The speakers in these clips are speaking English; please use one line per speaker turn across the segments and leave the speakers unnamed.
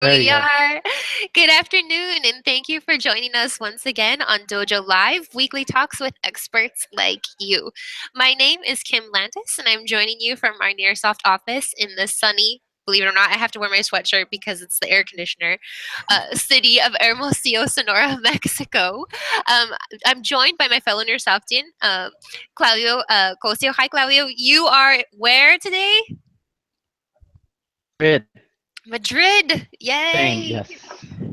There
We
you go.
are. Good afternoon, and thank you for joining us once again on Dojo Live, weekly talks with experts like you. My name is Kim Landis, and I'm joining you from our Nearsoft office in the sunny, believe it or not, I have to wear my sweatshirt because it's the air conditioner, city of Hermosillo, Sonora, Mexico. Um, I'm joined by my fellow Nearsoftian, Claudio Cosio. Hi, Claudio. You are where today?
Madrid,
Madrid.
Spain.
Yay.
Yes.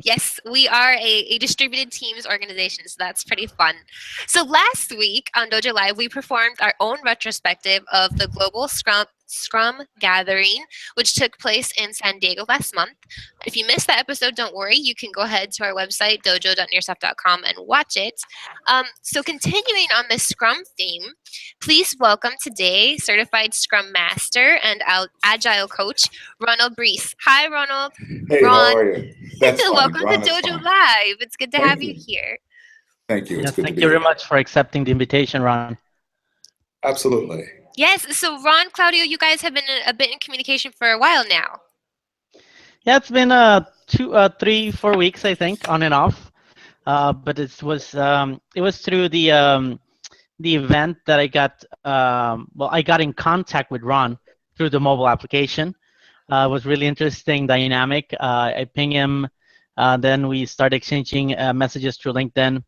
Yes, we are a distributed teams organization, so that's pretty fun. So last week on Dojo Live, we performed our own retrospective of the Global Scrum Gathering, which took place in San Diego last month. If you missed that episode, don't worry. You can go ahead to our website, dojo.nearsoft.com, and watch it. So continuing on the Scrum theme, please welcome today Certified Scrum Master and Agile Coach, Ronald Breese. Hi, Ronald.
Hey, how
Ron.
are you? That's fine.
Welcome to
Ron is
Dojo
fine.
Live. It's good to have
Thank
you
you.
here.
Thank you. It's
Yes.
good to
Thank
be
you very
here.
much for accepting the invitation, Ron.
Absolutely.
Yes, so Ron, Claudio, you guys have been a bit in communication for a while now.
Yeah, it's been 3, 4 weeks, I think, on and off. But it was through the event that I got. Well, I got in contact with Ron through the mobile application. It was really interesting dynamic. I ping him, then we start exchanging messages through LinkedIn.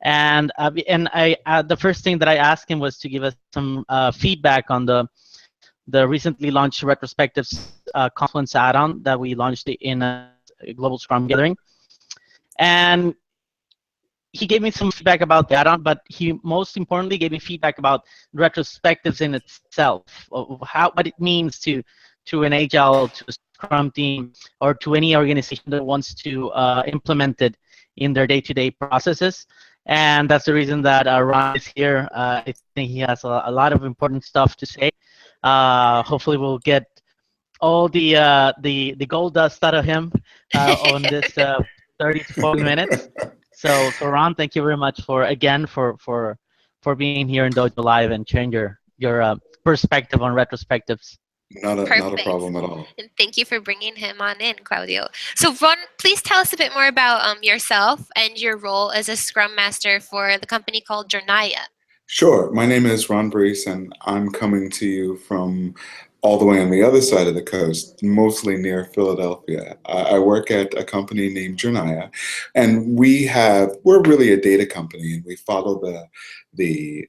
And the first thing that I asked him was to give us some feedback on the recently launched retrospectives Confluence add-on that we launched in a global Scrum gathering. And he gave me some feedback about the add-on, but he most importantly gave me feedback about retrospectives in itself, of what it means to an Agile, to a Scrum team, or to any organization that wants to implement it in their day-to-day processes. And that's the reason that Ron is here. I think he has a lot of important stuff to say. Hopefully, we'll get all the gold dust out of him on this 30 to 40 minutes. So Ron, thank you very much for being here in Dojo Live and sharing your perspective on retrospectives.
Not a
Perfect.
problem at all.
And thank you for bringing him on in, Claudio. So Ron, please tell us a bit more about yourself and your role as a Scrum Master for the company called Jornaya.
Sure. My name is Ron Breese, and I'm coming to you from all the way on the other side of the coast, mostly near Philadelphia. I work at a company named Jornaya, and we're really a data company, and we follow the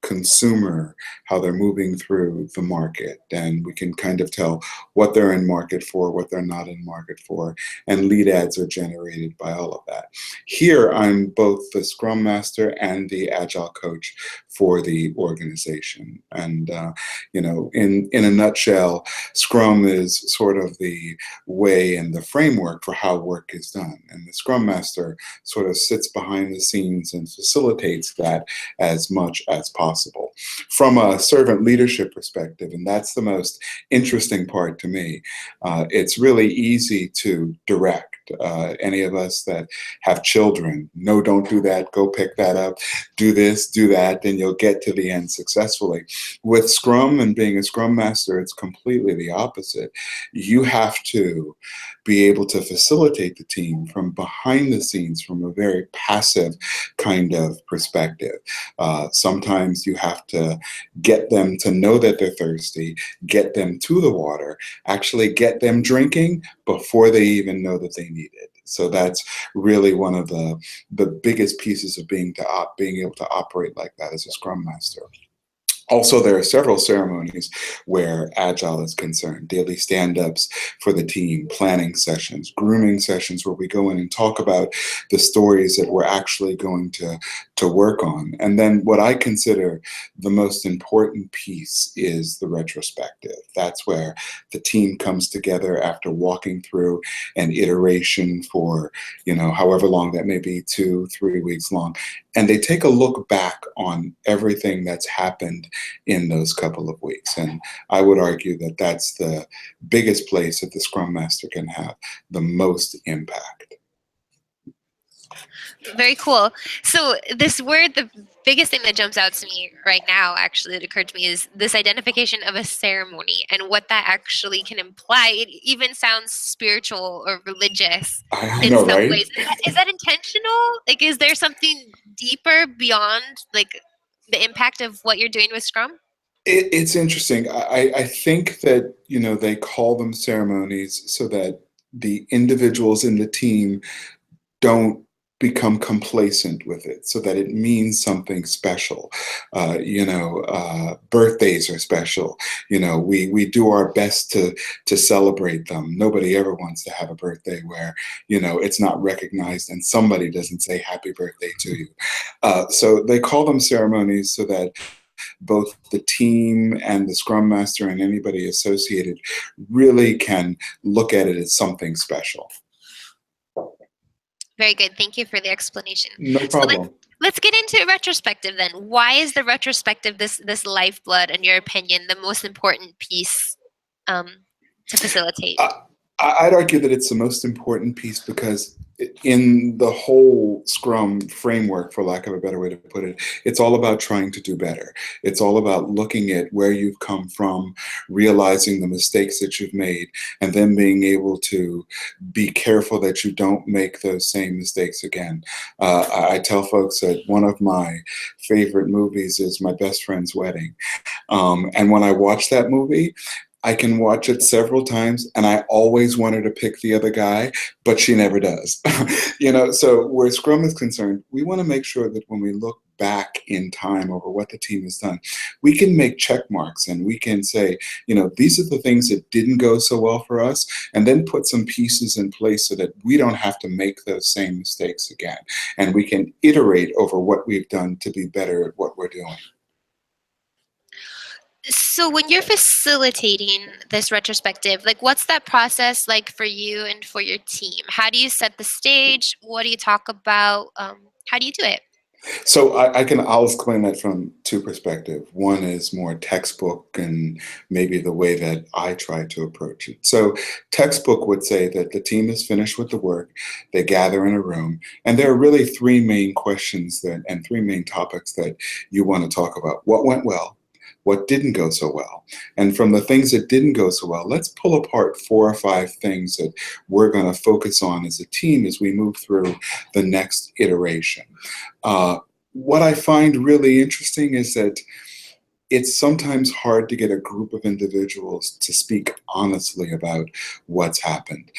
consumer, how they're moving through the market, and we can kind of tell what they're in market for, what they're not in market for, and lead ads are generated by all of that. Here, I'm both the Scrum Master and the Agile Coach for the organization. And, in a nutshell, Scrum is sort of the way and the framework for how work is done. And the Scrum Master sort of sits behind the scenes and facilitates that as much as possible. From a servant leadership perspective, and that's the most interesting part to me, it's really easy to direct. Any of us that have children, no, don't do that, go pick that up, do this, do that, and you'll get to the end successfully. With Scrum and being a Scrum Master, it's completely the opposite. You have to be able to facilitate the team from behind the scenes, from a very passive kind of perspective. Sometimes you have to get them to know that they're thirsty, get them to the water, actually get them drinking before they even know that they need it. So that's really one of the biggest pieces of being able to operate like that as a Scrum Master. Also, there are several ceremonies where Agile is concerned. Daily stand-ups for the team, planning sessions, grooming sessions where we go in and talk about the stories that we're actually going to work on. And then what I consider the most important piece is the retrospective. That's where the team comes together after walking through an iteration for, however long that may be, 2-3 weeks long. And they take a look back on everything that's happened in those couple of weeks. And I would argue that that's the biggest place that the Scrum Master can have the most impact.
Very cool. So this word, the biggest thing that jumps out to me right now, actually, that occurred to me is this identification of a ceremony and what that actually can imply. It even sounds spiritual or religious
I
in
know,
some
right?
ways. Is that intentional? Like, is there something deeper beyond like the impact of what you're doing with Scrum?
It's interesting. I think that, they call them ceremonies so that the individuals in the team don't become complacent with it, so that it means something special. Birthdays are special. We do our best to celebrate them. Nobody ever wants to have a birthday where, it's not recognized and somebody doesn't say happy birthday to you. So they call them ceremonies so that both the team and the Scrum Master and anybody associated really can look at it as something special.
Very good. Thank you for the explanation.
No
So
problem.
let's get into retrospective then. Why is the retrospective this lifeblood, in your opinion, the most important piece to facilitate?
I'd argue that it's the most important piece because in the whole Scrum framework, for lack of a better way to put it, it's all about trying to do better. It's all about looking at where you've come from, realizing the mistakes that you've made, and then being able to be careful that you don't make those same mistakes again. I tell folks that one of my favorite movies is My Best Friend's Wedding. And when I watch that movie, I can watch it several times, and I always want her to pick the other guy, but she never does. So where Scrum is concerned, we want to make sure that when we look back in time over what the team has done, we can make check marks and we can say, these are the things that didn't go so well for us, and then put some pieces in place so that we don't have to make those same mistakes again. And we can iterate over what we've done to be better at what we're doing.
So when you're facilitating this retrospective, like what's that process like for you and for your team? How do you set the stage? What do you talk about? How do you do it?
So I'll explain that from two perspectives. One is more textbook and maybe the way that I try to approach it. So textbook would say that the team is finished with the work, they gather in a room, and there are really three main questions and three main topics that you want to talk about. What went well? What didn't go so well? And from the things that didn't go so well, let's pull apart 4 or 5 things that we're going to focus on as a team as we move through the next iteration. What I find really interesting is that it's sometimes hard to get a group of individuals to speak honestly about what's happened.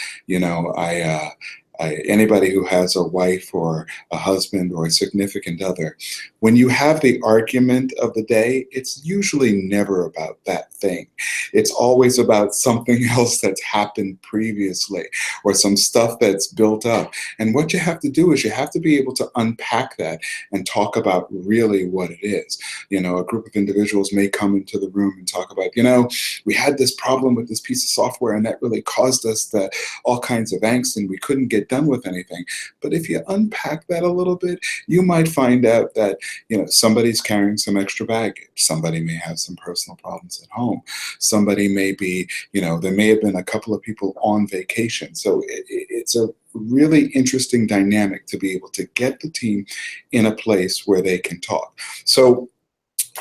Anybody who has a wife or a husband or a significant other, when you have the argument of the day, it's usually never about that thing. It's always about something else that's happened previously or some stuff that's built up. And what you have to do is you have to be able to unpack that and talk about really what it is. A group of individuals may come into the room and talk about, we had this problem with this piece of software and that really caused us all kinds of angst and we couldn't get done with anything. But if you unpack that a little bit, you might find out that, somebody's carrying some extra baggage. Somebody may have some personal problems at home. Somebody may be, there may have been a couple of people on vacation. So it's a really interesting dynamic to be able to get the team in a place where they can talk. So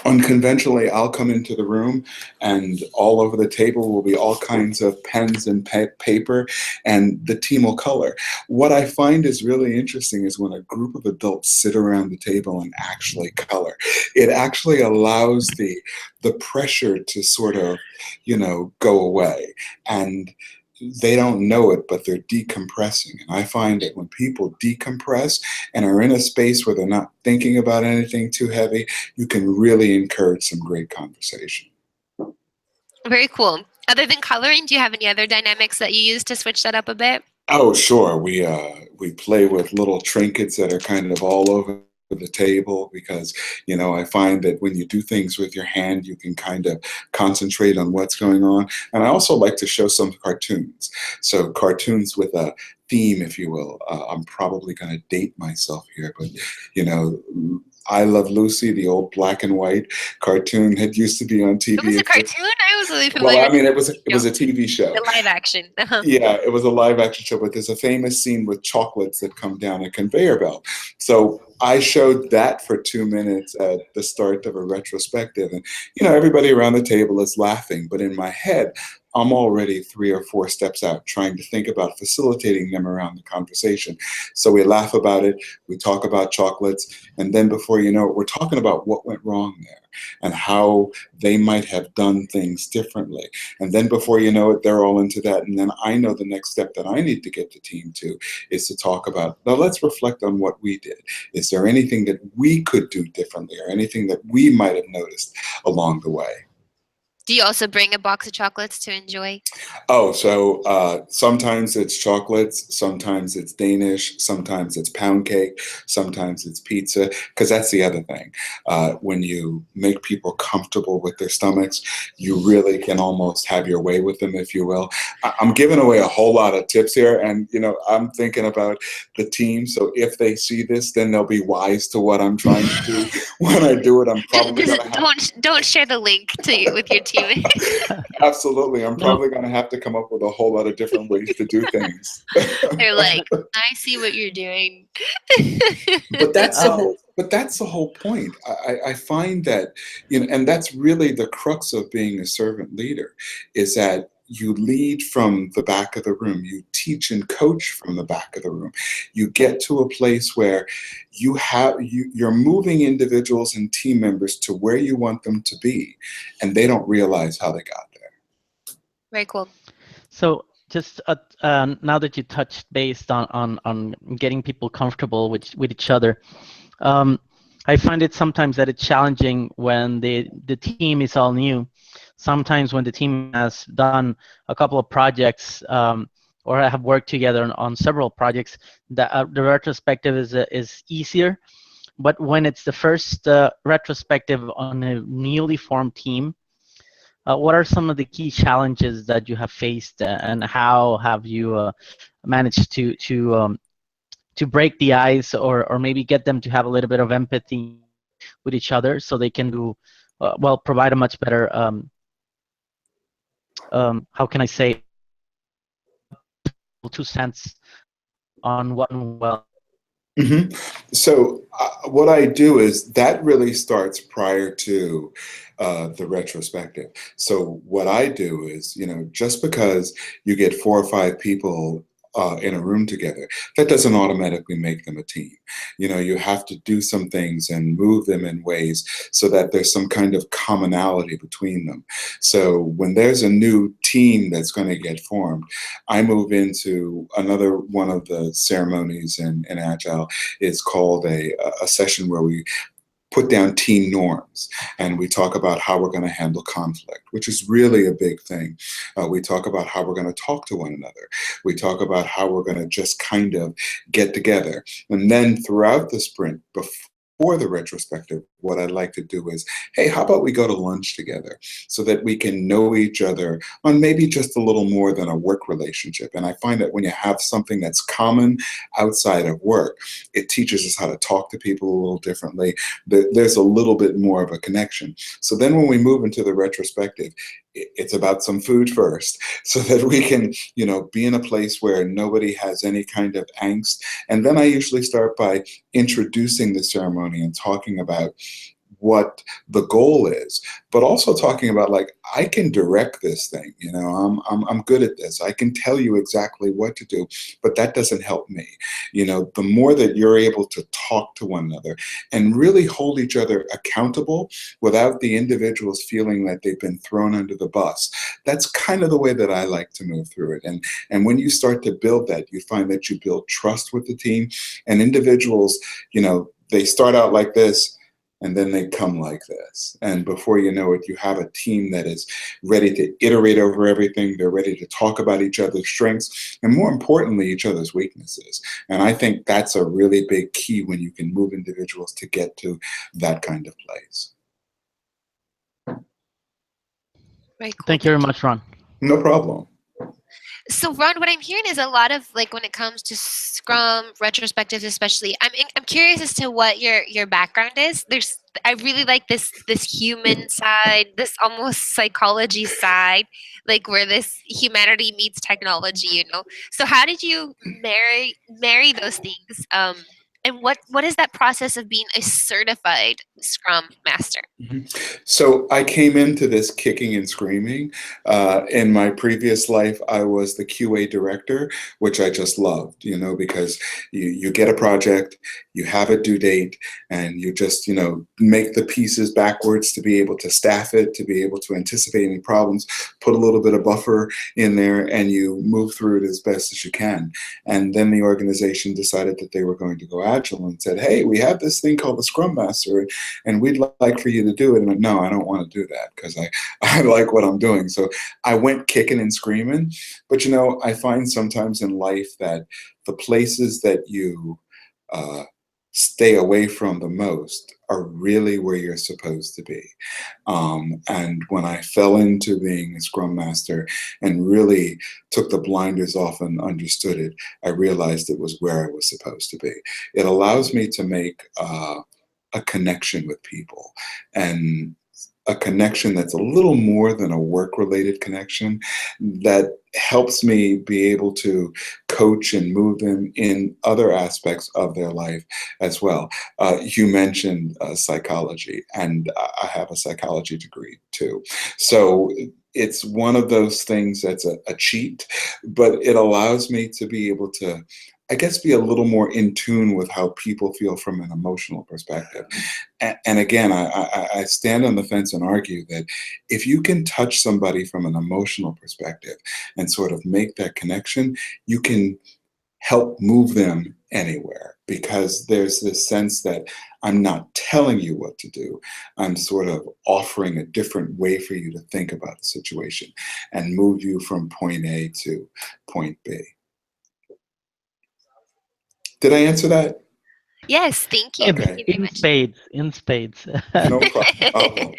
unconventionally, I'll come into the room and all over the table will be all kinds of pens and paper, and the team will color. What I find is really interesting is when a group of adults sit around the table and actually color. It actually allows the pressure to sort of, go away. And they don't know it, but they're decompressing. And I find that when people decompress and are in a space where they're not thinking about anything too heavy, you can really encourage some great conversation.
Very cool. Other than coloring, do you have any other dynamics that you use to switch that up a bit?
Oh, sure. We play with little trinkets that are kind of all over the table because, I find that when you do things with your hand, you can kind of concentrate on what's going on. And I also like to show some cartoons. So cartoons with a theme, if you will. I'm probably going to date myself here, but, I Love Lucy, the old black and white cartoon that used to be on TV.
It was a cartoon? I was really familiar.
Well, I mean, it was a TV show.
The live action.
Yeah, it was a live action show, but there's a famous scene with chocolates that come down a conveyor belt. So I showed that for 2 minutes at the start of a retrospective, and everybody around the table is laughing, but in my head, I'm already 3 or 4 steps out trying to think about facilitating them around the conversation. So we laugh about it, we talk about chocolates, and then before you know it, we're talking about what went wrong there and how they might have done things differently. And then before you know it, they're all into that. And then I know the next step that I need to get the team to is to talk about, now let's reflect on what we did. Is there anything that we could do differently or anything that we might have noticed along the way?
Do you also bring a box of chocolates to enjoy?
Oh, so sometimes it's chocolates, sometimes it's Danish, sometimes it's pound cake, sometimes it's pizza, because that's the other thing. When you make people comfortable with their stomachs, you really can almost have your way with them, if you will. I'm giving away a whole lot of tips here, and I'm thinking about the team, so if they see this, then they'll be wise to what I'm trying to do. When I do it, I'm probably going to have...
Don't share the link with your team.
Absolutely. I'm probably going to have to come up with a whole lot of different ways to do things.
They're like, I see what you're doing.
But that's the whole point. I find that, and that's really the crux of being a servant leader, is that you lead from the back of the room. You teach and coach from the back of the room. You get to a place where you're moving individuals and team members to where you want them to be, and they don't realize how they got there.
Very cool.
So just now that you touched based on getting people comfortable with each other, I find it sometimes that it's challenging when the team is all new. Sometimes when the team has done a couple of projects or have worked together on several projects, the retrospective is easier. But when it's the first retrospective on a newly formed team, what are some of the key challenges that you have faced, and how have you managed to break the ice, or maybe get them to have a little bit of empathy with each other, so they can do provide a much better how can I say, 2 cents on what went well?
Mm-hmm. So what I do is that really starts prior to the retrospective. So what I do is, just because you get 4 or 5 people in a room together, that doesn't automatically make them a team. You have to do some things and move them in ways so that there's some kind of commonality between them. So when there's a new team that's going to get formed, I move into another one of the ceremonies in Agile. It's called a session where we put down team norms, and we talk about how we're going to handle conflict, which is really a big thing. We talk about how we're going to talk to one another. We talk about how we're going to just kind of get together. And then throughout the sprint, before the retrospective, what I'd like to do is, hey, how about we go to lunch together so that we can know each other on maybe just a little more than a work relationship. And I find that when you have something that's common outside of work, it teaches us how to talk to people a little differently. There's a little bit more of a connection. So then when we move into the retrospective, it's about some food first, so that we can, be in a place where nobody has any kind of angst. And then I usually start by introducing the ceremony and talking about what the goal is, but also talking about, like, I can direct this thing. I'm good at this. I can tell you exactly what to do, but that doesn't help me. The more that you're able to talk to one another and really hold each other accountable without the individuals feeling that they've been thrown under the bus, that's kind of the way that I like to move through it. And when you start to build that, you find that you build trust with the team, and individuals, they start out like this, and then they come like this. And before you know it, you have a team that is ready to iterate over everything. They're ready to talk about each other's strengths, and more importantly, each other's weaknesses. And I think that's a really big key when you can move individuals to get to that kind of place.
Very cool.
Thank you very much, Ron.
No problem.
So Ron, what I'm hearing is a lot of like when it comes to Scrum retrospectives, especially. I'm curious as to what your background is. I really like this human side, this almost psychology side, like where this humanity meets technology. So how did you marry those things? And what is that process of being a certified Scrum Master?
So I came into this kicking and screaming. In my previous life, I was the QA director, which I just loved, because you get a project, you have a due date, and you just, make the pieces backwards to be able to staff it, to be able to anticipate any problems, put a little bit of buffer in there, and you move through it as best as you can. And then the organization decided that they were going to go agile and said, hey, we have this thing called the Scrum Master, and we'd like for you to do it. And no, I don't want to do that because I like what I'm doing. So I went kicking and screaming. But, I find sometimes in life that the places that you stay away from the most are really where you're supposed to be. And when I fell into being a Scrum Master and really took the blinders off and understood it, I realized it was where I was supposed to be. It allows me to make a connection with people, and a connection that's a little more than a work-related connection that helps me be able to coach and move them in other aspects of their life as well. You mentioned psychology, and I have a psychology degree too. So it's one of those things that's a cheat, but it allows me to be able to, I guess, be a little more in tune with how people feel from an emotional perspective. And again, I stand on the fence and argue that if you can touch somebody from an emotional perspective and sort of make that connection, you can help move them anywhere, because there's this sense that I'm not telling you what to do. I'm sort of offering a different way for you to think about the situation and move you from point A to point B. Did I answer that?
Yes, thank you.
Okay.
Thank you very
In
much.
spades, in spades.
No problem.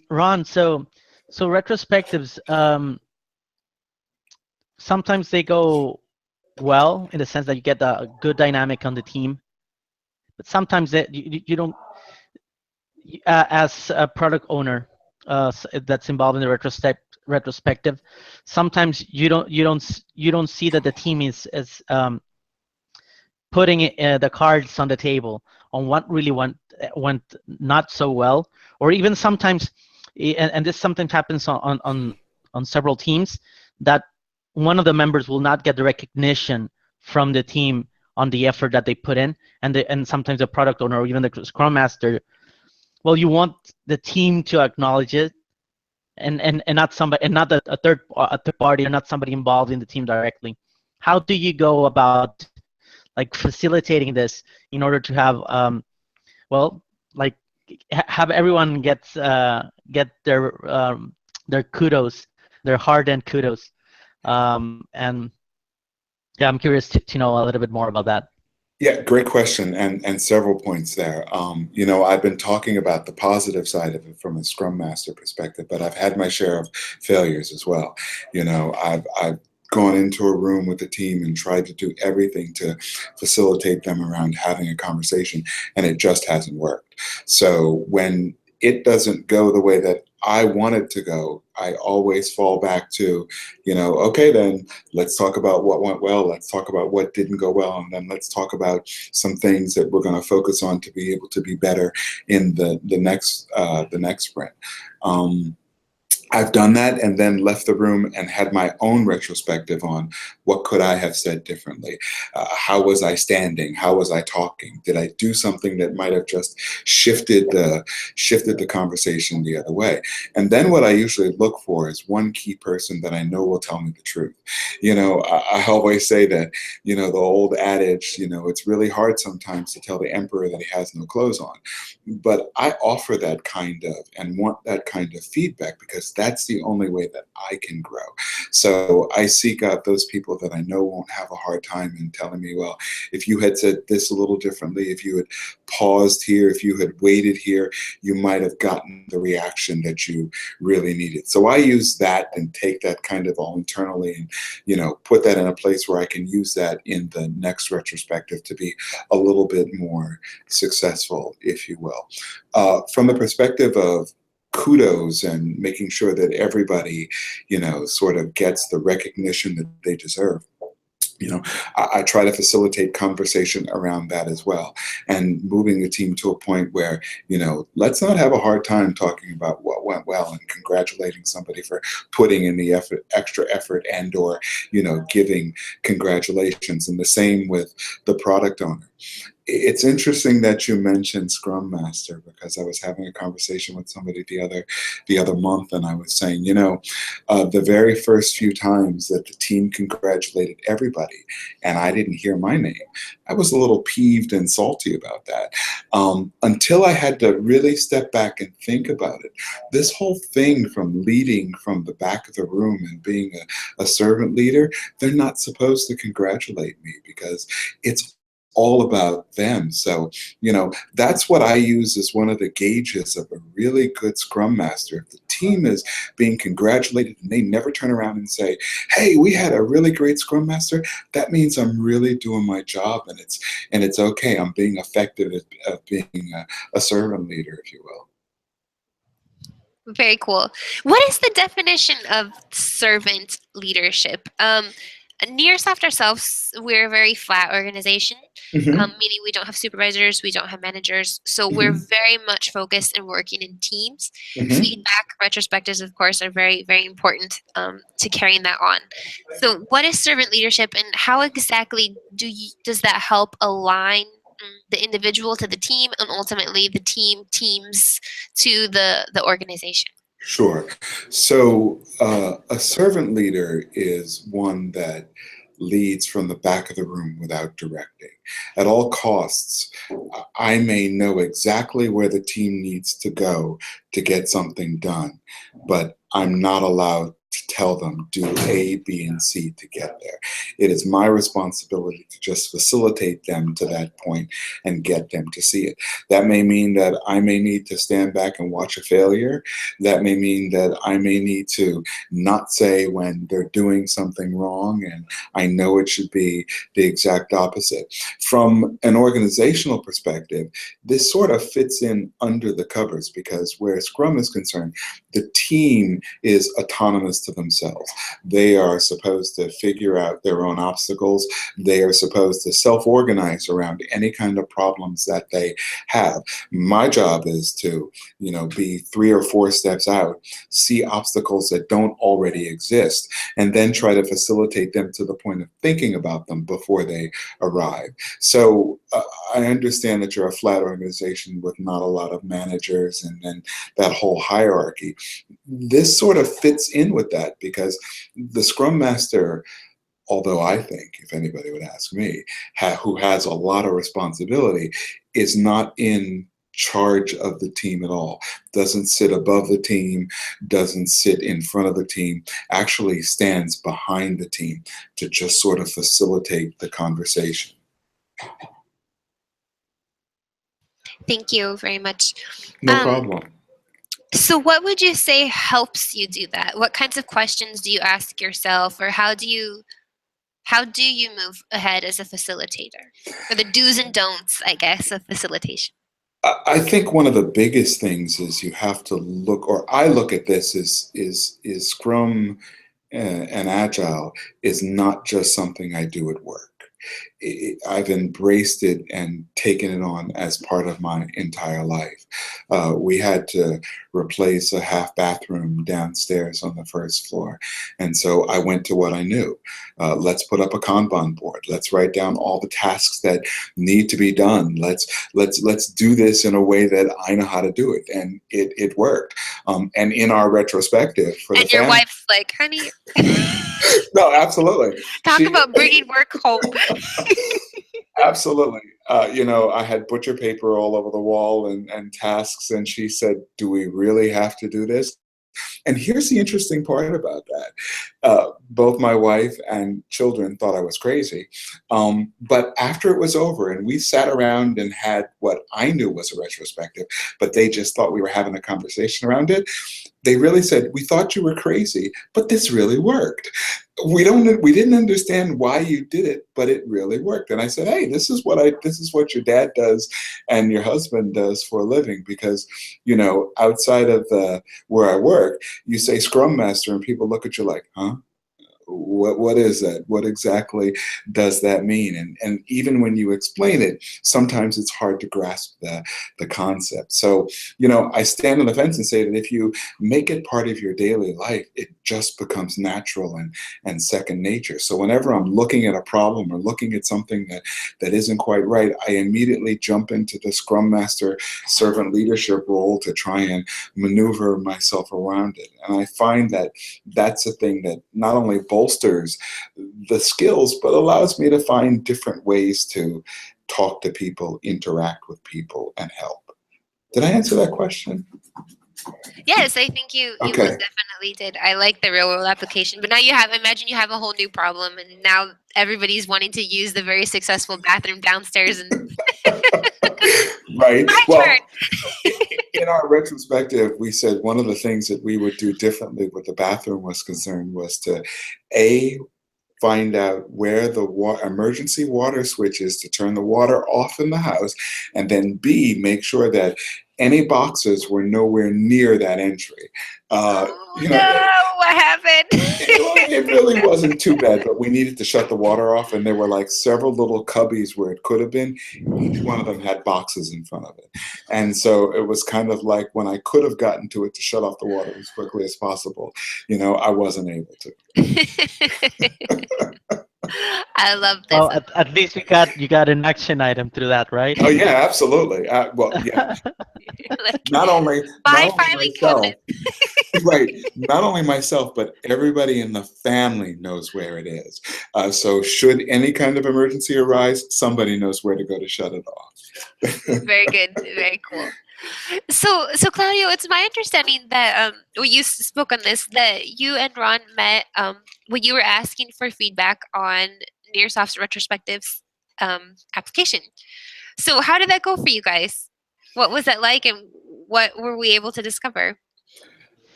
Ron, so retrospectives, sometimes they go well in the sense that you get a good dynamic on the team, but sometimes that you don't. As a product owner that's involved in the retrospective, sometimes you don't see that the team is putting the cards on the table on what really went not so well, or even sometimes, and this sometimes happens on several teams, that one of the members will not get the recognition from the team on the effort that they put in, and sometimes the product owner or even the Scrum Master, well, you want the team to acknowledge it, and not somebody, and not a third party, or not somebody involved in the team directly. How do you go about like facilitating this in order to have well, like have everyone get their kudos, their hard-earned kudos, and yeah, I'm curious to know a little bit more about that.
Yeah, great question, and several points there. I've been talking about the positive side of it from a Scrum Master perspective, but I've had my share of failures as well. I've gone into a room with the team and tried to do everything to facilitate them around having a conversation, and it just hasn't worked. So when it doesn't go the way that I want it to go, I always fall back to, okay, then let's talk about what went well. Let's talk about what didn't go well. And then let's talk about some things that we're going to focus on to be able to be better in the next sprint. I've done that and then left the room and had my own retrospective on what could I have said differently. How was I standing? How was I talking? Did I do something that might have just shifted the conversation the other way? And then what I usually look for is one key person that I know will tell me the truth. I always say that, the old adage, it's really hard sometimes to tell the emperor that he has no clothes on. But I offer that kind of and want that kind of feedback because that's the only way that I can grow. So I seek out those people that I know won't have a hard time in telling me, well, if you had said this a little differently, if you had paused here, if you had waited here, you might have gotten the reaction that you really needed. So I use that and take that kind of all internally and, put that in a place where I can use that in the next retrospective to be a little bit more successful, if you will. From the perspective of kudos and making sure that everybody, sort of gets the recognition that they deserve. I try to facilitate conversation around that as well, and moving the team to a point where, let's not have a hard time talking about what went well and congratulating somebody for putting in the extra effort and/or, giving congratulations. And the same with the product owner. It's interesting that you mentioned Scrum Master because I was having a conversation with somebody the other month, and I was saying, the very first few times that the team congratulated everybody, and I didn't hear my name, I was a little peeved and salty about that. Until I had to really step back and think about it. This whole thing from leading from the back of the room and being a servant leader, they're not supposed to congratulate me because it's all about them. So, that's what I use as one of the gauges of a really good Scrum Master. If the team is being congratulated and they never turn around and say, hey, we had a really great Scrum Master, that means I'm really doing my job and it's okay. I'm being effective at being a servant leader, if you will.
Very cool. What is the definition of servant leadership? Nearsoft ourselves, we're a very flat organization, meaning we don't have supervisors, we don't have managers. So we're very much focused and working in teams. Feedback, retrospectives, of course, are very, very important to carrying that on. So what is servant leadership and how exactly does that help align the individual to the team and ultimately the teams to the organization?
Sure. So a servant leader is one that leads from the back of the room without directing. At all costs, I may know exactly where the team needs to go to get something done, but I'm not allowed to tell them do A, B, and C to get there. It is my responsibility to just facilitate them to that point and get them to see it. That may mean that I may need to stand back and watch a failure. That may mean that I may need to not say when they're doing something wrong, and I know it should be the exact opposite. From an organizational perspective, this sort of fits in under the covers because where Scrum is concerned, the team is autonomous to themselves. They are supposed to figure out their own obstacles. They are supposed to self-organize around any kind of problems that they have. My job is to, be 3 or 4 steps out, see obstacles that don't already exist, and then try to facilitate them to the point of thinking about them before they arrive. So I understand that you're a flat organization with not a lot of managers and then that whole hierarchy. This sort of fits in with that because the Scrum Master, although I think, if anybody would ask me, who has a lot of responsibility, is not in charge of the team at all. Doesn't sit above the team, doesn't sit in front of the team, actually stands behind the team to just sort of facilitate the conversation.
Thank you very much.
No problem.
So what would you say helps you do that? What kinds of questions do you ask yourself, or how do you move ahead as a facilitator? Or the do's and don'ts, I guess, of facilitation.
I think one of the biggest things is you have to look, or I look at this is Scrum and Agile is not just something I do at work. I've embraced it and taken it on as part of my entire life. We had to replace a half bathroom downstairs on the first floor. And so I went to what I knew. Let's put up a Kanban board. Let's write down all the tasks that need to be done. Let's do this in a way that I know how to do it. And it worked. And in our retrospective for
and
the
your
family,
wife's like, honey,
no, absolutely.
talk about bringing work home.
Absolutely. I had butcher paper all over the wall and tasks, and she said, do we really have to do this? And here's the interesting part about that. Both my wife and children thought I was crazy. But after it was over and we sat around and had what I knew was a retrospective, but they just thought we were having a conversation around it, they really said, we thought you were crazy, but this really worked. We didn't understand why you did it, but it really worked. And I said, hey, this is what your dad does and your husband does for a living, because, outside of where I work, you say Scrum Master and people look at you like, huh? What is that? What exactly does that mean? And even when you explain it, sometimes it's hard to grasp the concept. So, I stand on the fence and say that if you make it part of your daily life, it just becomes natural and second nature. So whenever I'm looking at a problem or looking at something that isn't quite right, I immediately jump into the Scrum Master servant leadership role to try and maneuver myself around it. And I find that that's a thing that not only bolsters the skills, but allows me to find different ways to talk to people, interact with people, and help. Did I answer that question?
Yes, I think you most definitely did. I like the real world application. But now imagine you have a whole new problem, and now everybody's wanting to use the very successful bathroom downstairs. And
right.
My
Well,
turn.
in our retrospective, we said one of the things that we would do differently with the bathroom was concerned was to, find out where the emergency water switch is to turn the water off in the house, and then B, make sure that any boxes were nowhere near that entry.
No, what happened?
It really wasn't too bad, but we needed to shut the water off, and there were like several little cubbies where it could have been. Each one of them had boxes in front of it. And so it was kind of like when I could have gotten to it to shut off the water as quickly as possible, I wasn't able to.
I love this.
Well, at least you got an action item through that, right?
Oh yeah, absolutely. Well, yeah. Not only myself, right? Not only myself, but everybody in the family knows where it is. So should any kind of emergency arise, somebody knows where to go to shut it off.
Very good. Very cool. So Claudio, it's my understanding that you spoke on this, that you and Ron met when you were asking for feedback on Nearsoft's retrospectives application. So how did that go for you guys? What was that like, and what were we able to discover?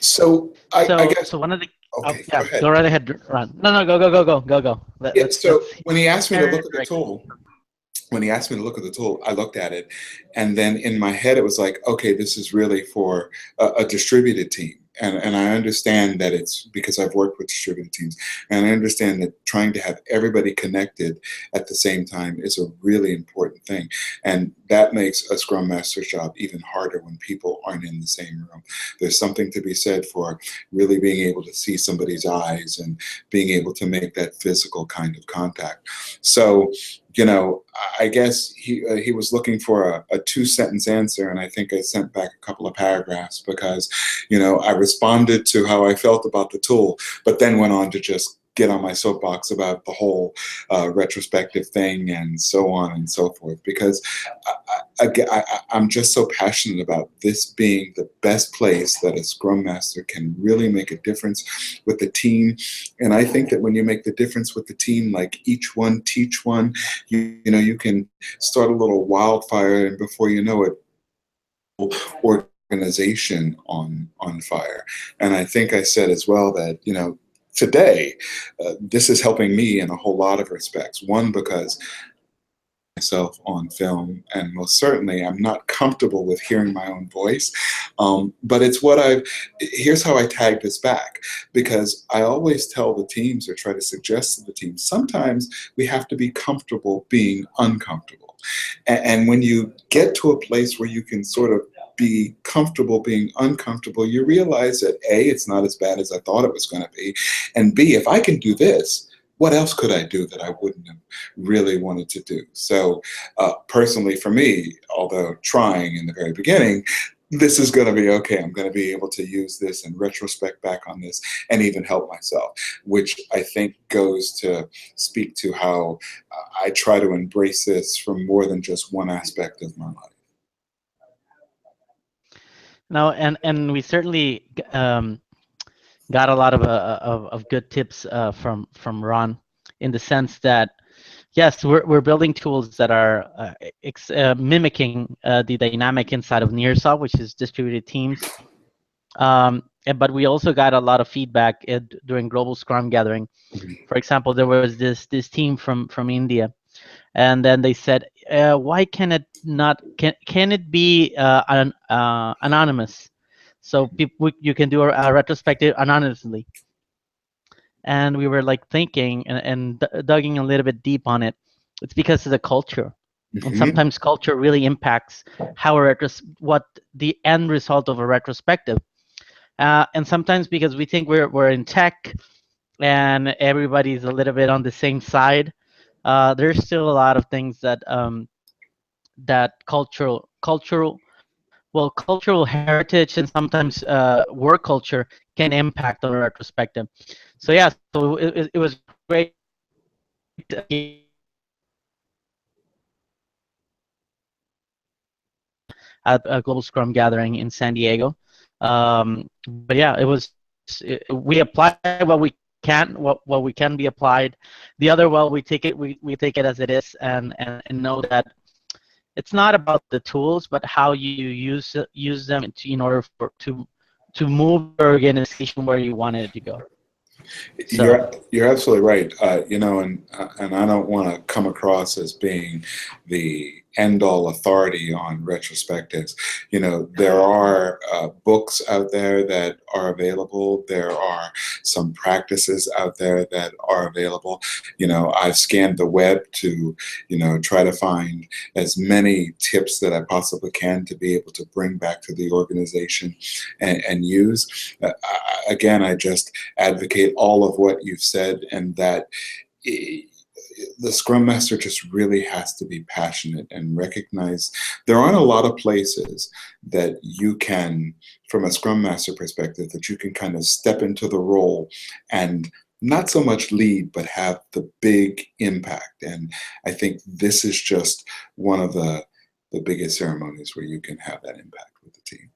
So I guess.
So one of the
Okay,
go right ahead, Ron. No, go.
So when he asked me to look at the tool. I looked at it, and then in my head it was like, okay, this is really for a distributed team. And I understand that it's because I've worked with distributed teams, and I understand that trying to have everybody connected at the same time is a really important thing. And that makes a Scrum Master's job even harder when people aren't in the same room. There's something to be said for really being able to see somebody's eyes and being able to make that physical kind of contact. So, I guess he was looking for a 2-sentence answer, and I think I sent back a couple of paragraphs because, I responded to how I felt about the tool, but then went on to just get on my soapbox about the whole retrospective thing and so on and so forth, because I'm just so passionate about this being the best place that a Scrum Master can really make a difference with the team. And I think that when you make the difference with the team, like each one teach one, you can start a little wildfire, and before you know it, organization on fire. And I think I said as well that, today, this is helping me in a whole lot of respects. One, because myself on film, and most certainly I'm not comfortable with hearing my own voice. But it's what here's how I tag this back, because I always tell the teams, or try to suggest to the teams, sometimes we have to be comfortable being uncomfortable. And when you get to a place where you can sort of be comfortable being uncomfortable, you realize that A, it's not as bad as I thought it was going to be, and B, if I can do this, what else could I do that I wouldn't have really wanted to do? So personally for me, although trying in the very beginning, this is going to be okay. I'm going to be able to use this and retrospect back on this and even help myself, which I think goes to speak to how I try to embrace this from more than just one aspect of my life.
No, and we certainly got a lot of good tips from Ron, in the sense that yes, we're building tools that are mimicking the dynamic inside of Nearsaw, which is distributed teams. But we also got a lot of feedback during Global Scrum Gathering. For example, there was this team from India, and then they said, why can it not can it be anonymous? So people, you can do a retrospective anonymously. And we were like thinking and digging a little bit deep on it. It's because of the culture. And sometimes culture really impacts how what the end result of a retrospective. And sometimes because we think we're in tech and everybody's a little bit on the same side, there's still a lot of things that that cultural heritage and sometimes work culture can impact on a retrospective. So yeah, so it was great at a Global Scrum Gathering in San Diego. But yeah, we apply what we can, what we can be applied. The other, well, we take it as it is, and know that it's not about the tools, but how you use them in order to move your organization where you want it to go. So.
You're absolutely right. And I don't want to come across as being the end-all authority on retrospectives. There are books out there that are available. There are some practices out there that are available. I've scanned the web to, try to find as many tips that I possibly can to be able to bring back to the organization and use. Again, I just advocate all of what you've said, and that the Scrum Master just really has to be passionate and recognize there aren't a lot of places that you can, from a Scrum Master perspective, that you can kind of step into the role and not so much lead, but have the big impact. And I think this is just one of the biggest ceremonies where you can have that impact with the team.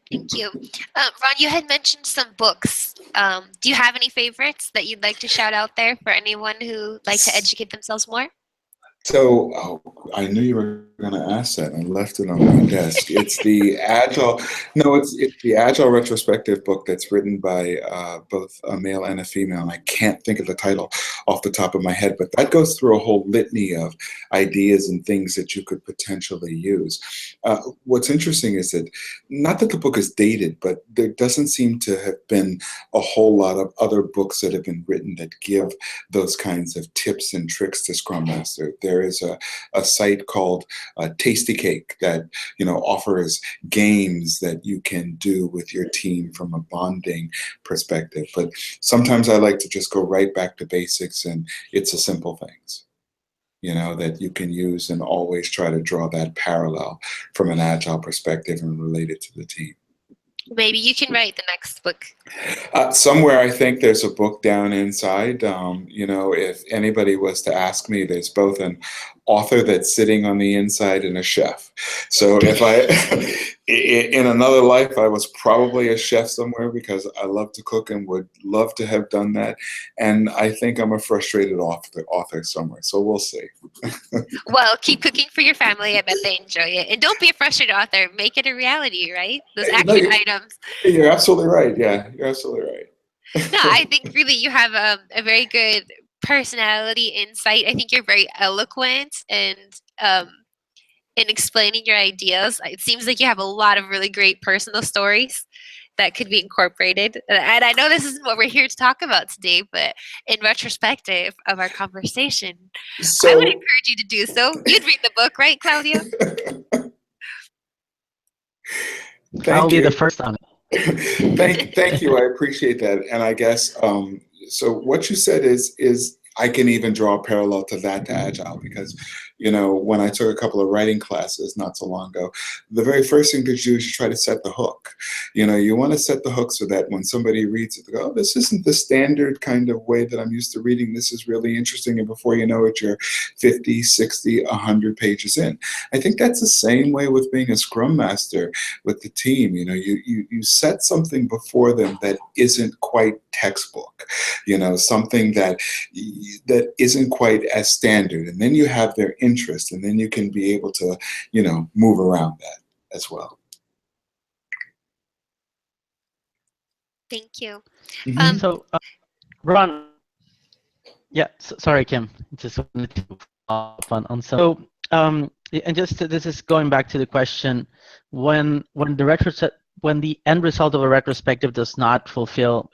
Thank you. Ron, you had mentioned some books. Do you have any favorites that you'd like to shout out there for anyone who'd like to educate themselves more?
So I knew you were going to ask that, and I left it on my desk. It's the Agile. No, it's the Agile Retrospective book that's written by both a male and a female. And I can't think of the title off the top of my head, but that goes through a whole litany of ideas and things that you could potentially use. What's interesting is that, not that the book is dated, but there doesn't seem to have been a whole lot of other books that have been written that give those kinds of tips and tricks to Scrum Master. There is a site called Tastycupcakes that offers games that you can do with your team from a bonding perspective. But sometimes I like to just go right back to basics, and it's the simple things, that you can use, and always try to draw that parallel from an Agile perspective and relate it to the team.
Maybe you can write the next book.
Somewhere I think there's a book down inside. If anybody was to ask me, there's both an author that's sitting on the inside and a chef. So if in another life, I was probably a chef somewhere, because I love to cook and would love to have done that. And I think I'm a frustrated author somewhere. So we'll see.
Well, keep cooking for your family. I bet they enjoy it. And don't be a frustrated author. Make it a reality, right? Those action items.
You're absolutely right. Yeah, you're absolutely right.
No, I think really you have a very good personality, insight. I think you're very eloquent and in explaining your ideas. It seems like you have a lot of really great personal stories that could be incorporated. And I know this isn't what we're here to talk about today, but in retrospective of our conversation, I would
So
encourage you to do so. You'd read the book, right, Claudia?
I'll
thank
be the
you.
first on
Thank you. I appreciate that. And I guess so. What you said is I can even draw a parallel to that to Agile because, when I took a couple of writing classes not so long ago, the very first thing to do is you try to set the hook. You want to set the hook so that when somebody reads it, they go, "Oh, this isn't the standard kind of way that I'm used to reading. This is really interesting." And before you know it, you're 50, 60, 100 pages in. I think that's the same way with being a Scrum Master with the team. You set something before them that isn't quite textbook, something that isn't quite as standard, and then you have their interest, and then you can be able to move around that as well.
Thank you.
Mhm.
So, Ron, yeah, sorry, Kim. Just wanted to follow up on some. So, and just this is going back to the question, when the end result of a retrospective does not fulfill,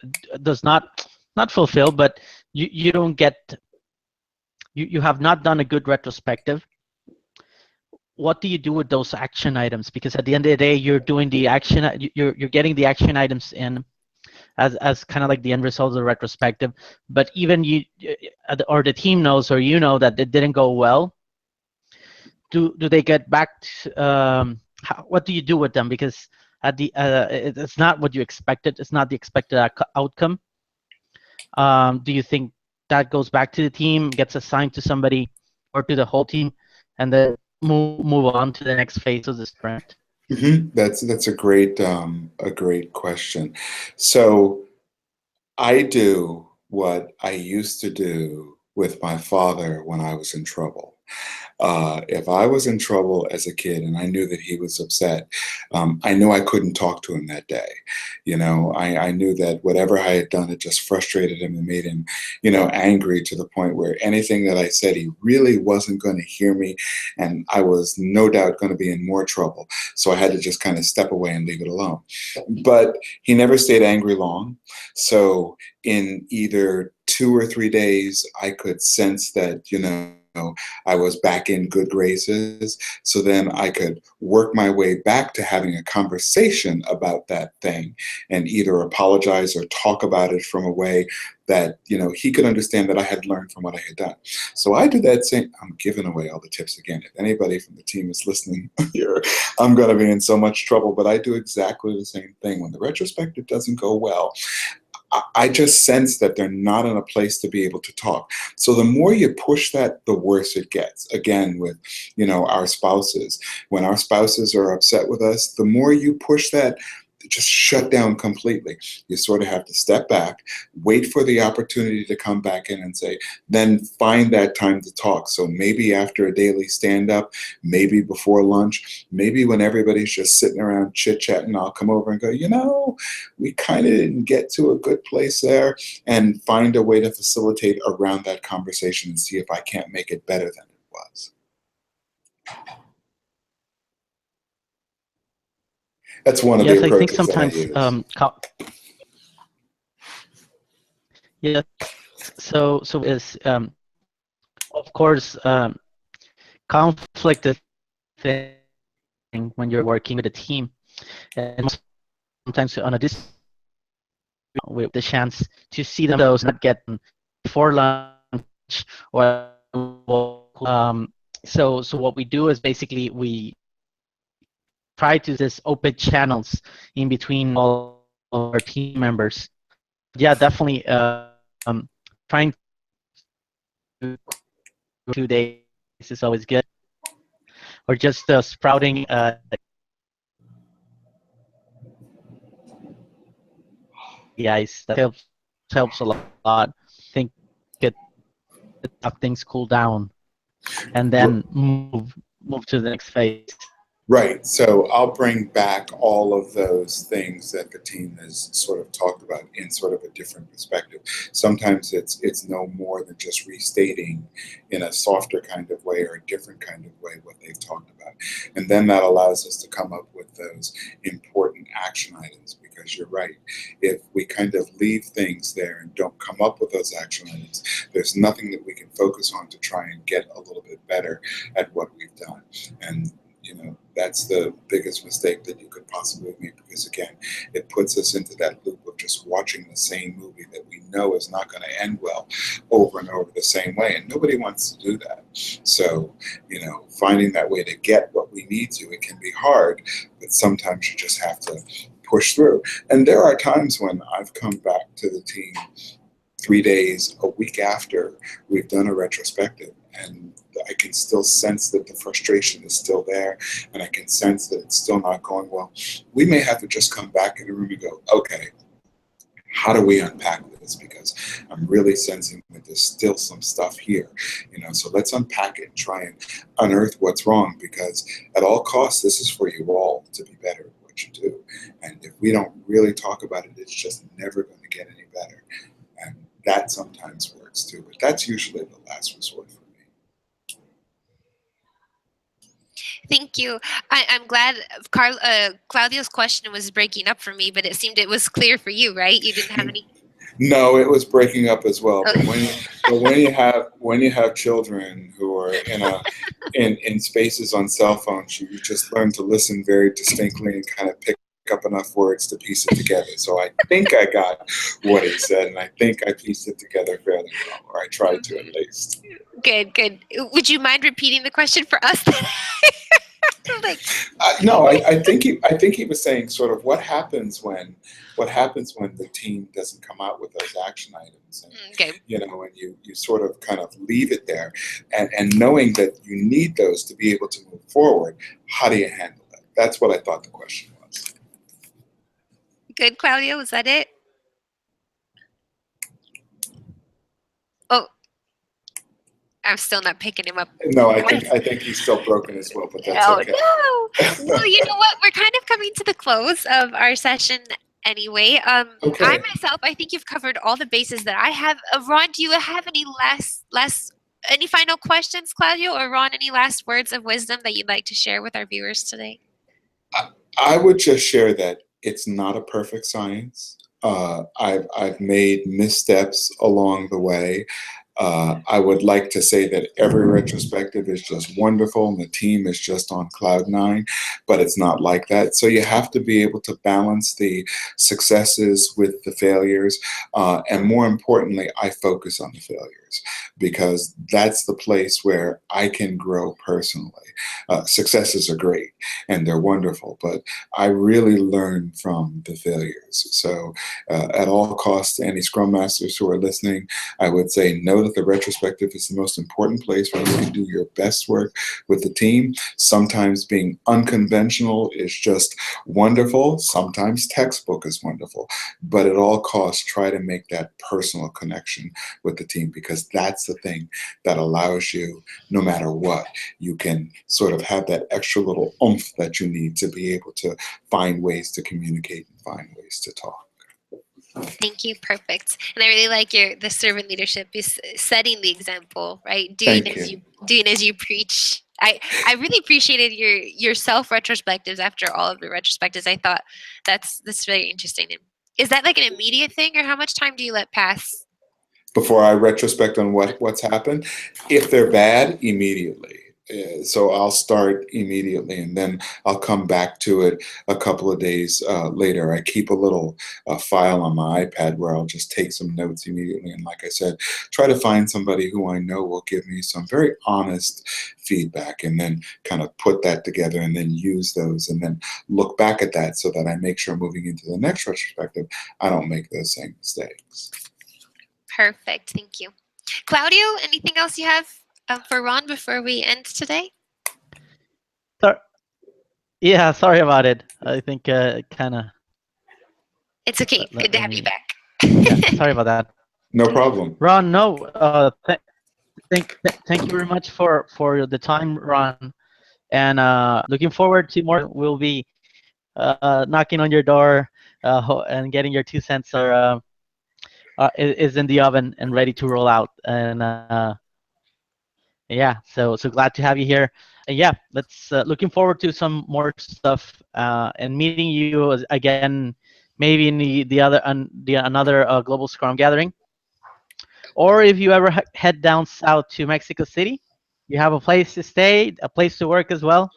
not fulfill, but you don't get, you have not done a good retrospective. What do you do with those action items? Because at the end of the day, you're doing the action, you're getting the action items in as kind of like the end result of the retrospective, but even you or the team knows, or that it didn't go well. Do they get back to, what do you do with them? Because at the it's not what you expected. It's not the expected outcome. Do you think that goes back to the team, gets assigned to somebody, or to the whole team, and then move on to the next phase of the sprint?
That's a great question. So I do what I used to do with my father when I was in trouble. If I was in trouble as a kid and I knew that he was upset, I knew I couldn't talk to him that day. I knew that whatever I had done, it just frustrated him and made him, angry to the point where anything that I said, he really wasn't going to hear me. And I was no doubt going to be in more trouble. So I had to just kind of step away and leave it alone. But he never stayed angry long. So in either 2 or 3 days, I could sense that, I was back in good graces. So then I could work my way back to having a conversation about that thing and either apologize or talk about it from a way that, he could understand that I had learned from what I had done. So I did that same, I'm giving away all the tips again. If anybody from the team is listening here, I'm going to be in so much trouble, but I do exactly the same thing. When the retrospective doesn't go well, I just sense that they're not in a place to be able to talk. So the more you push that, the worse it gets. Again, with, our spouses. When our spouses are upset with us, the more you push that, just shut down completely. You sort of have to step back, wait for the opportunity to come back in and say, then find that time to talk. So maybe after a daily stand-up, maybe before lunch, maybe when everybody's just sitting around chit-chatting, I'll come over and go, we kind of didn't get to a good place there, and find a way to facilitate around that conversation and see if I can't make it better than it was. That's one of the
Yes, I think
approaches that I
sometimes,
use.
yes. So is, of course, conflict is a thing when you're working with a team, and sometimes on a distance, with the chance to see those not get before lunch, or so what we do is basically we try to this open channels in between all of our team members. Yeah, definitely, trying to 2 days is always good, or just sprouting the ice. That helps a lot. I think it have things cool down, and then move to the next phase.
Right. So I'll bring back all of those things that the team has sort of talked about in sort of a different perspective. Sometimes it's no more than just restating in a softer kind of way or a different kind of way what they've talked about. And then that allows us to come up with those important action items, because you're right. If we kind of leave things there and don't come up with those action items, there's nothing that we can focus on to try and get a little bit better at what we've done. And that's the biggest mistake that you could possibly make, because again, it puts us into that loop of just watching the same movie that we know is not going to end well over and over the same way, and nobody wants to do that. So, finding that way to get what we need to, it can be hard, but sometimes you just have to push through. And there are times when I've come back to the team 3 days, a week after we've done a retrospective, and I can still sense that the frustration is still there, and I can sense that it's still not going well. We may have to just come back in the room and go, okay, how do we unpack this? Because I'm really sensing that there's still some stuff here, so let's unpack it and try and unearth what's wrong, because at all costs, this is for you all to be better at what you do. And if we don't really talk about it, it's just never going to get any better. And that sometimes works too, but that's usually the last resort for me.
Thank you. I'm glad Claudio's question was breaking up for me, but it seemed it was clear for you, right? You didn't have any.
No, it was breaking up as well. But when you have children who are in spaces on cell phones, you just learn to listen very distinctly and kind of pick up enough words to piece it together. So I think I got what he said, and I think I pieced it together fairly well, or I tried to at least.
Good. Would you mind repeating the question for us?
No, I think he was saying sort of what happens when the team doesn't come out with those action items, and,
okay.
And you sort of kind of leave it there, and knowing that you need those to be able to move forward. How do you handle that? That's what I thought the question was.
Good, Claudio. Was that it? Oh, I'm still not picking him up.
No, I think he's still broken as well, but that's okay.
Oh, no. Well, you know what? We're kind of coming to the close of our session anyway.
Okay.
I myself, I think you've covered all the bases that I have. Ron, do you have any any final questions, Claudio, or Ron, any last words of wisdom that you'd like to share with our viewers today?
I would just share that it's not a perfect science. I've made missteps along the way. I would like to say that every retrospective is just wonderful and the team is just on cloud 9, but it's not like that. So you have to be able to balance the successes with the failures. And more importantly, I focus on the failures, because that's the place where I can grow personally. Successes are great and they're wonderful, but I really learn from the failures. So at all costs, any Scrum Masters who are listening, I would say know that the retrospective is the most important place where you can do your best work with the team. Sometimes being unconventional is just wonderful. Sometimes textbook is wonderful. But at all costs, try to make that personal connection with the team, because that's the thing that allows you, no matter what, you can sort of have that extra little oomph that you need to be able to find ways to communicate and find ways to talk.
Thank you. Perfect. And I really like the servant leadership is setting the example, right? Doing as you preach. I really appreciated your self retrospectives after all of your retrospectives. I thought that's very interesting. Is that like an immediate thing, or how much time do you let pass
before I retrospect on what's happened? If they're bad, immediately. So I'll start immediately, and then I'll come back to it a couple of days later. I keep a little file on my iPad where I'll just take some notes immediately. And like I said, try to find somebody who I know will give me some very honest feedback, and then kind of put that together and then use those, and then look back at that so that I make sure moving into the next retrospective, I don't make those same mistakes.
Perfect. Thank you. Claudio, anything else you have for Ron before we end today?
Yeah, sorry about it. I think kind of.
It's okay. Good to have you back.
Yeah, sorry about that.
No problem.
Ron, no. Thank you very much for the time, Ron. And looking forward to more. We'll be knocking on your door and getting your 2 cents is in the oven and ready to roll out. And yeah, so glad to have you here. And yeah, let's looking forward to some more stuff and meeting you again, maybe in the another global Scrum gathering, or if you ever head down south to Mexico City, you have a place to stay, a place to work as well,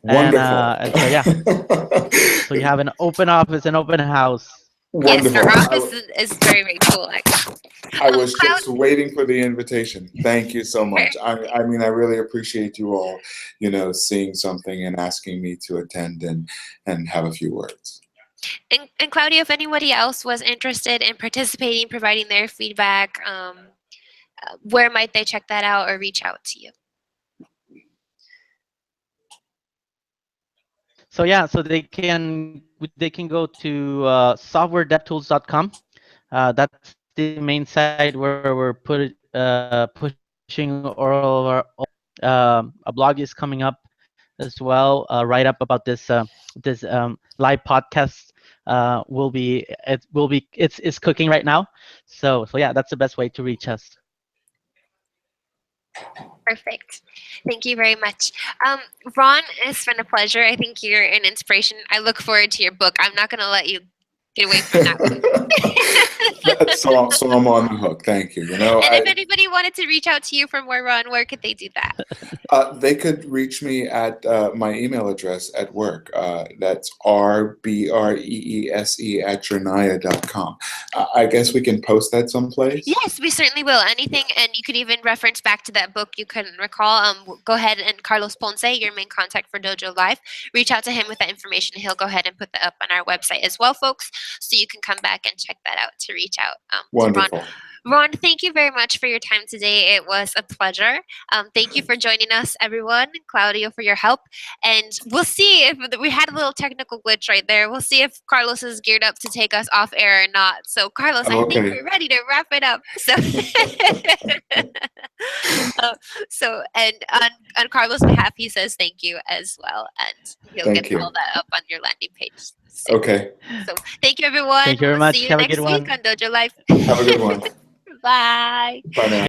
Wonderful.
and so yeah, so you have an open office, an open house.
Yes, our
Wonderful.
office is very, very cool, actually.
I was
Cloud,
just waiting for the invitation. Thank you so much. I mean, I really appreciate you all, seeing something and asking me to attend and have a few words.
and Claudio, if anybody else was interested in participating, providing their feedback, where might they check that out or reach out to you?
So yeah, so they can go to softwaredevtools.com. That's the main site where we're pushing all of our. A blog is coming up as well. Write up about this live podcast it's cooking right now. So yeah, that's the best way to reach us.
Perfect. Thank you very much. Ron, it's been a pleasure. I think you're an inspiration. I look forward to your book. I'm not going to let you get away from that one.
So I'm on the hook. Thank you.
And if anybody wanted to reach out to you for more, Ron, where could they do that?
They could reach me at my email address at work. That's rbreese@jornaya.com. I guess we can post that someplace.
Yes, we certainly will. Anything, and you could even reference back to that book you couldn't recall. Go ahead and Carlos Ponce, your main contact for DojoLIVE, reach out to him with that information. He'll go ahead and put that up on our website as well, folks, so you can come back and check that out to reach out
Wonderful.
to Ron. Ron, thank you very much for your time today. It was a pleasure. Thank you for joining us, everyone. Claudio, for your help. And we'll see if we had a little technical glitch right there. We'll see if Carlos is geared up to take us off air or not. So, Carlos, I think we're ready to wrap it up. So, and on Carlos' behalf, he says thank you as well. And he'll get all that up on your landing page soon.
Okay.
So, thank you, everyone.
Thank you very much.
See you
Have
next
a good
week
one.
on DojoLIVE.
Have a good one.
Bye.
Bye now.